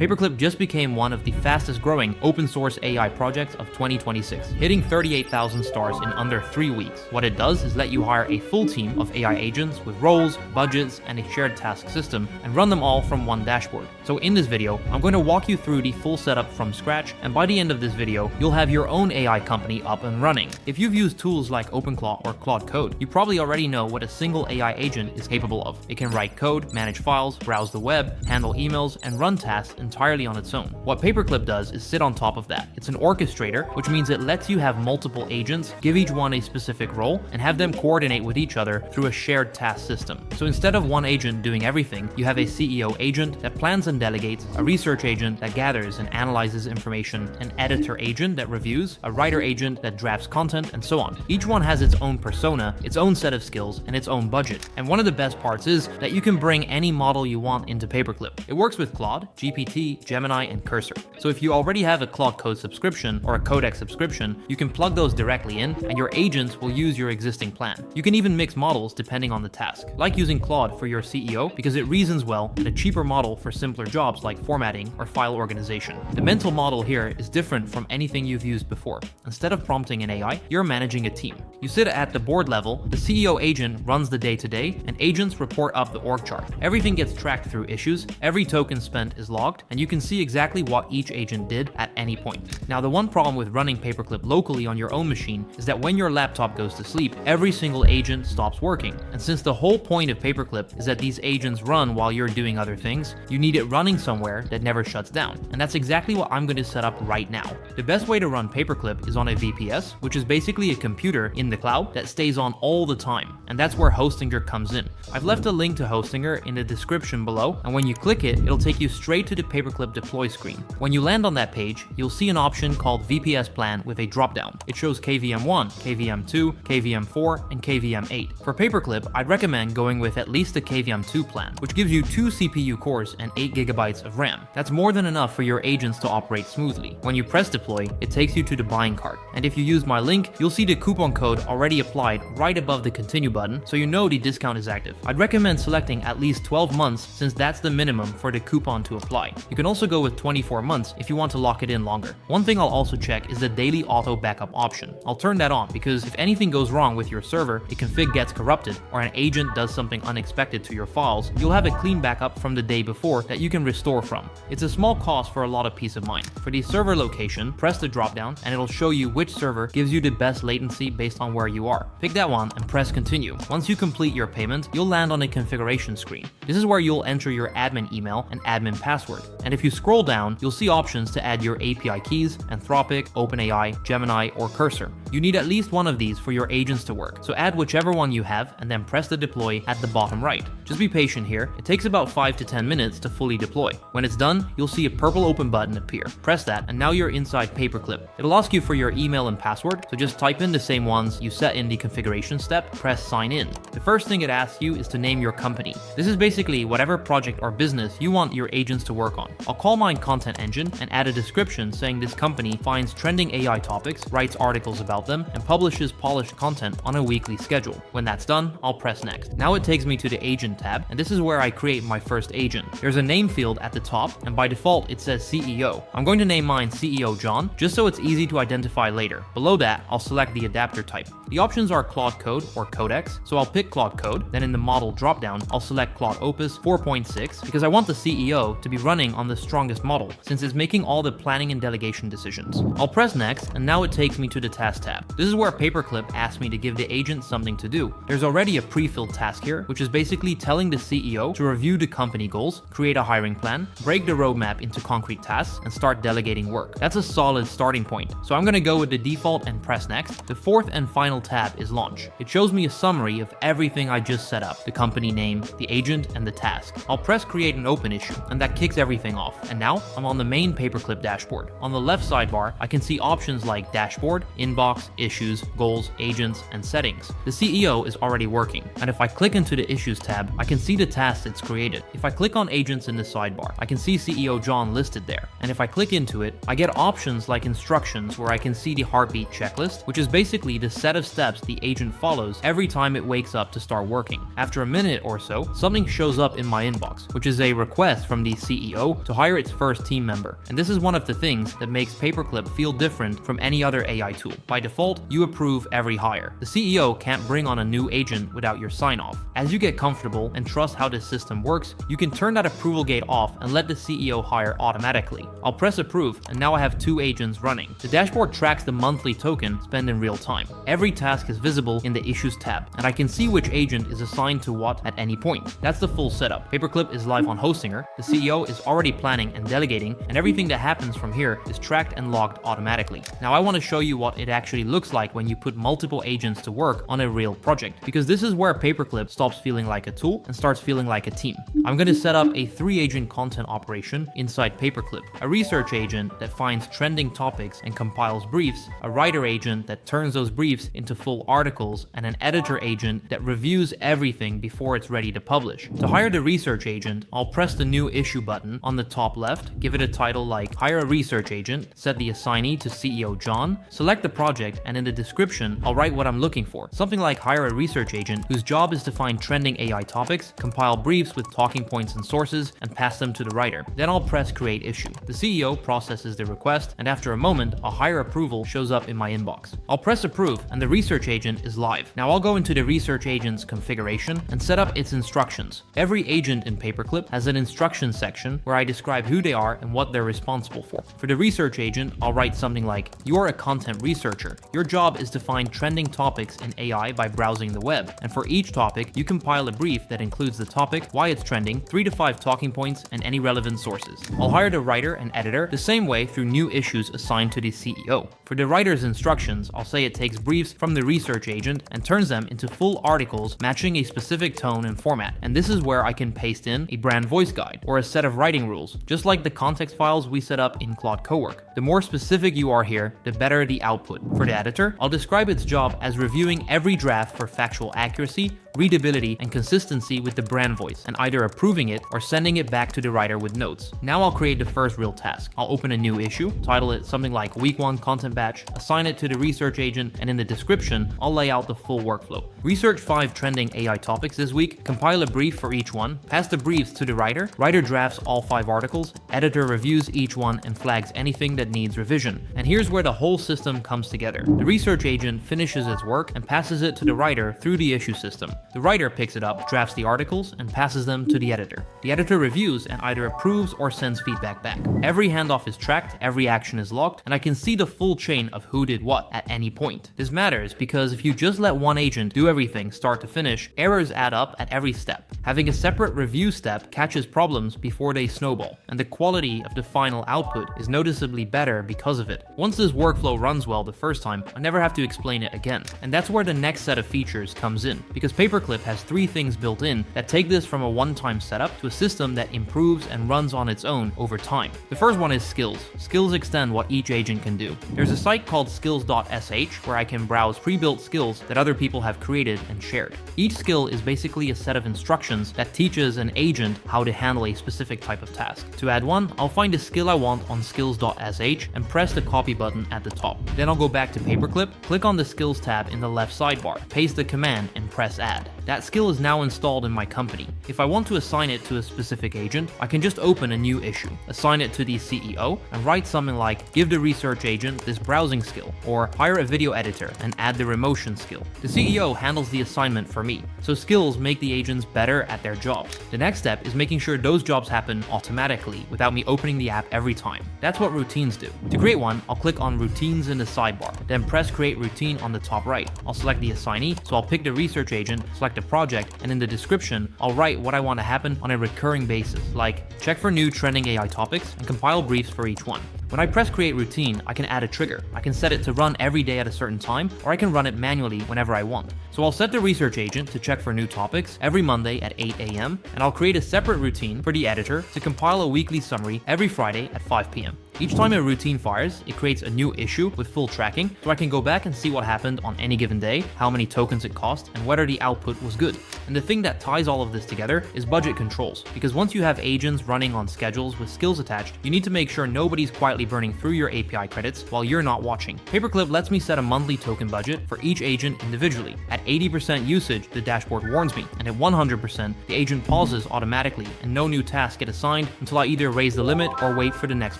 Paperclip just became one of the fastest growing open source AI projects of 2026, hitting 38,000 stars in under 3 weeks. What it does is let you hire a full team of AI agents with roles, budgets, and a shared task system and run them all from one dashboard. So in this video, I'm going to walk you through the full setup from scratch, and by the end of this video, you'll have your own AI company up and running. If you've used tools like OpenClaw or Claude Code, you probably already know what a single AI agent is capable of. It can write code, manage files, browse the web, handle emails, and run tasks entirely on its own. What Paperclip does is sit on top of that. It's an orchestrator, which means it lets you have multiple agents, give each one a specific role, and have them coordinate with each other through a shared task system. So instead of one agent doing everything, you have a CEO agent that plans and delegates, a research agent that gathers and analyzes information, an editor agent that reviews, a writer agent that drafts content, and so on. Each one has its own persona, its own set of skills, and its own budget. And one of the best parts is that you can bring any model you want into Paperclip. It works with Claude, GPT, Gemini, and Cursor. So if you already have a Claude Code subscription or a Codex subscription, you can plug those directly in, and your agents will use your existing plan. You can even mix models depending on the task, like using Claude for your CEO because it reasons well, and a cheaper model for simpler jobs like formatting or file organization. The mental model here is different from anything you've used before. Instead of prompting an AI, you're managing a team. You sit at the board level, the CEO agent runs the day-to-day, and agents report up the org chart. Everything gets tracked through issues, every token spent is logged, and you can see exactly what each agent did at any point. Now, the one problem with running Paperclip locally on your own machine is that when your laptop goes to sleep, every single agent stops working. And since the whole point of Paperclip is that these agents run while you're doing other things, you need it running somewhere that never shuts down. And that's exactly what I'm going to set up right now. The best way to run Paperclip is on a VPS, which is basically a computer in the cloud that stays on all the time. And that's where Hostinger comes in. I've left a link to Hostinger in the description below, and when you click it, it'll take you straight to the Paperclip deploy screen. When you land on that page, you'll see an option called VPS plan with a dropdown. It shows KVM1, KVM2, KVM4, and KVM8. For Paperclip, I'd recommend going with at least the KVM2 plan, which gives you 2 CPU cores and 8 GB of RAM. That's more than enough for your agents to operate smoothly. When you press deploy, it takes you to the buying cart. And if you use my link, you'll see the coupon code already applied right above the continue button, so you know the discount is active. I'd recommend selecting at least 12 months since that's the minimum for the coupon to apply. You can also go with 24 months if you want to lock it in longer. One thing I'll also check is the daily auto backup option. I'll turn that on because if anything goes wrong with your server, a config gets corrupted, or an agent does something unexpected to your files, you'll have a clean backup from the day before that you can restore from. It's a small cost for a lot of peace of mind. For the server location, press the dropdown and it'll show you which server gives you the best latency based on where you are. Pick that one and press continue. Once you complete your payment, you'll land on a configuration screen. This is where you'll enter your admin email and admin password. And if you scroll down, you'll see options to add your API keys, Anthropic, OpenAI, Gemini, or Cursor. You need at least one of these for your agents to work, so add whichever one you have and then press the deploy at the bottom right. Just be patient here, it takes about 5 to 10 minutes to fully deploy. When it's done, you'll see a purple open button appear. Press that and now you're inside Paperclip. It'll ask you for your email and password, so just type in the same ones you set in the configuration step, press sign in. The first thing it asks you is to name your company. This is basically whatever project or business you want your agents to work on. I'll call mine Content Engine and add a description saying this company finds trending AI topics, writes articles about them, and publishes polished content on a weekly schedule. When that's done, I'll press next. Now it takes me to the agent tab, and this is where I create my first agent. There's a name field at the top, and by default it says CEO. I'm going to name mine CEO John, just so it's easy to identify later. Below that, I'll select the adapter type. The options are Claude Code or Codex, so I'll pick Claude Code, then in the model dropdown, I'll select Claude Opus 4.6 because I want the CEO to be running on the strongest model, since it's making all the planning and delegation decisions. I'll press next, and now it takes me to the task tab. This is where Paperclip asks me to give the agent something to do. There's already a pre-filled task here, which is basically telling the CEO to review the company goals, create a hiring plan, break the roadmap into concrete tasks, and start delegating work. That's a solid starting point, so I'm gonna go with the default and press next. The fourth and final tab is Launch. It shows me a summary of everything I just set up, the company name, the agent, and the task. I'll press create an open issue, and that kicks everything off. And now I'm on the main Paperclip dashboard. On the left sidebar, I can see options like dashboard, inbox, issues, goals, agents, and settings. The CEO is already working, and if I click into the issues tab, I can see the tasks it's created. If I click on agents in the sidebar, I can see CEO John listed there. And if I click into it, I get options like instructions where I can see the heartbeat checklist, which is basically the set of steps the agent follows every time it wakes up to start working. After a minute or so, something shows up in my inbox, which is a request from the CEO CEO to hire its first team member. And this is one of the things that makes Paperclip feel different from any other AI tool. By default, you approve every hire. The CEO can't bring on a new agent without your sign-off. As you get comfortable and trust how this system works, you can turn that approval gate off and let the CEO hire automatically. I'll press approve, and now I have 2 agents running. The dashboard tracks the monthly token spent in real time. Every task is visible in the Issues tab, and I can see which agent is assigned to what at any point. That's the full setup. Paperclip is live on Hostinger, the CEO is already planning and delegating, and everything that happens from here is tracked and logged automatically. Now I want to show you what it actually looks like when you put multiple agents to work on a real project, because this is where Paperclip stops feeling like a tool and starts feeling like a team. I'm going to set up a 3-agent content operation inside Paperclip, a research agent that finds trending topics and compiles briefs, a writer agent that turns those briefs into full articles, and an editor agent that reviews everything before it's ready to publish. To hire the research agent, I'll press the new issue button on the top left, give it a title like hire a research agent, set the assignee to CEO John, select the project, and in the description, I'll write what I'm looking for. Something like hire a research agent whose job is to find trending AI topics, compile briefs with talking points and sources, and pass them to the writer. Then I'll press create issue. The CEO processes the request, and after a moment, a hire approval shows up in my inbox. I'll press approve, and the research agent is live. Now I'll go into the research agent's configuration and set up its instructions. Every agent in Paperclip has an instruction section where I describe who they are and what they're responsible for. For the research agent, I'll write something like, you're a content researcher. Your job is to find trending topics in AI by browsing the web. And for each topic, you compile a brief that includes the topic, why it's trending, 3 to 5 talking points, and any relevant sources. I'll hire the writer and editor the same way through new issues assigned to the CEO. For the writer's instructions, I'll say it takes briefs from the research agent and turns them into full articles matching a specific tone and format. And this is where I can paste in a brand voice guide or a set of writing rules, just like the context files we set up in Claude Cowork. The more specific you are here, the better the output. For the editor, I'll describe its job as reviewing every draft for factual accuracy, readability, and consistency with the brand voice, and either approving it or sending it back to the writer with notes. Now I'll create the first real task. I'll open a new issue, title it something like Week 1 Content Batch, assign it to the research agent, and in the description, I'll lay out the full workflow. Research 5 trending AI topics this week, compile a brief for each one, pass the briefs to the writer drafts all 5 articles, editor reviews each one and flags anything that needs revision. And here's where the whole system comes together. The research agent finishes its work and passes it to the writer through the issue system. The writer picks it up, drafts the articles, and passes them to the editor. The editor reviews and either approves or sends feedback back. Every handoff is tracked, every action is logged, and I can see the full chain of who did what at any point. This matters because if you just let one agent do everything start to finish, errors add up at every step. Having a separate review step catches problems before they snowball, and the quality of the final output is noticeably better because of it. Once this workflow runs well the first time, I never have to explain it again. And that's where the next set of features comes in, because Paperclip has 3 things built in that take this from a one-time setup to a system that improves and runs on its own over time. The first one is skills. Skills extend what each agent can do. There's a site called skills.sh where I can browse pre-built skills that other people have created and shared. Each skill is basically a set of instructions that teaches an agent how to handle a specific type of task. To add one, I'll find the skill I want on skills.sh and press the copy button at the top. Then I'll go back to Paperclip, click on the skills tab in the left sidebar, paste the command, and press add. That skill is now installed in my company. If I want to assign it to a specific agent, I can just open a new issue, assign it to the CEO, and write something like, give the research agent this browsing skill, or hire a video editor and add the remotion skill. The CEO handles the assignment for me, so skills make the agents better at their jobs. The next step is making sure those jobs happen automatically without me opening the app every time. That's what routines do. To create one, I'll click on routines in the sidebar, then press create routine on the top right. I'll select the assignee, so I'll pick the research agent, select the project, and in the description, I'll write what I want to happen on a recurring basis, like check for new trending AI topics and compile briefs for each one. When I press create routine, I can add a trigger. I can set it to run every day at a certain time, or I can run it manually whenever I want. So I'll set the research agent to check for new topics every Monday at 8 a.m, and I'll create a separate routine for the editor to compile a weekly summary every Friday at 5 p.m. Each time a routine fires, it creates a new issue with full tracking, so I can go back and see what happened on any given day, how many tokens it cost, and whether the output was good. And the thing that ties all of this together is budget controls, because once you have agents running on schedules with skills attached, you need to make sure nobody's quietly burning through your API credits while you're not watching. Paperclip lets me set a monthly token budget for each agent individually. At 80% usage, the dashboard warns me, and at 100%, the agent pauses automatically, and no new tasks get assigned until I either raise the limit or wait for the next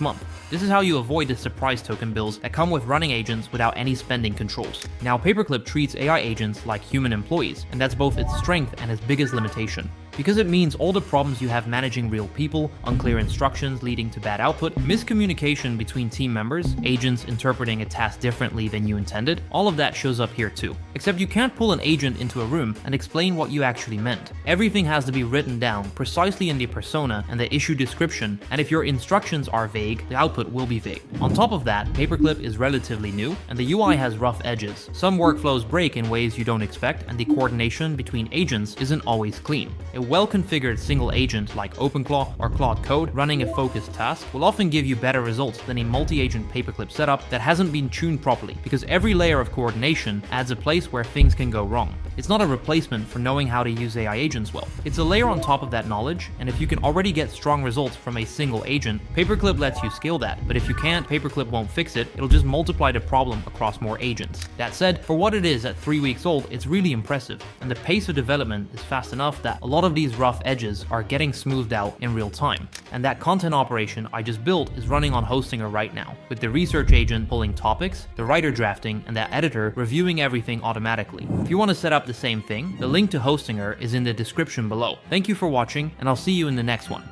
month. This is how you avoid the surprise token bills that come with running agents without any spending controls. Now, Paperclip treats AI agents like human employees, and that's both its strength and its biggest limitation. Because it means all the problems you have managing real people, unclear instructions leading to bad output, miscommunication between team members, agents interpreting a task differently than you intended, all of that shows up here too. Except you can't pull an agent into a room and explain what you actually meant. Everything has to be written down precisely in the persona and the issue description, and if your instructions are vague, the output will be vague. On top of that, Paperclip is relatively new, and the UI has rough edges. Some workflows break in ways you don't expect, and the coordination between agents isn't always clean. A well-configured single agent like OpenClaw or Claude Code running a focused task will often give you better results than a multi-agent Paperclip setup that hasn't been tuned properly, because every layer of coordination adds a place where things can go wrong. It's not a replacement for knowing how to use AI agents well. It's a layer on top of that knowledge, and if you can already get strong results from a single agent, Paperclip lets you scale that, but if you can't, Paperclip won't fix it, it'll just multiply the problem across more agents. That said, for what it is at 3 weeks old, it's really impressive, and the pace of development is fast enough that a lot of these rough edges are getting smoothed out in real time. And that content operation I just built is running on Hostinger right now, with the research agent pulling topics, the writer drafting, and the editor reviewing everything automatically. If you want to set up the same thing, the link to Hostinger is in the description below. Thank you for watching, and I'll see you in the next one.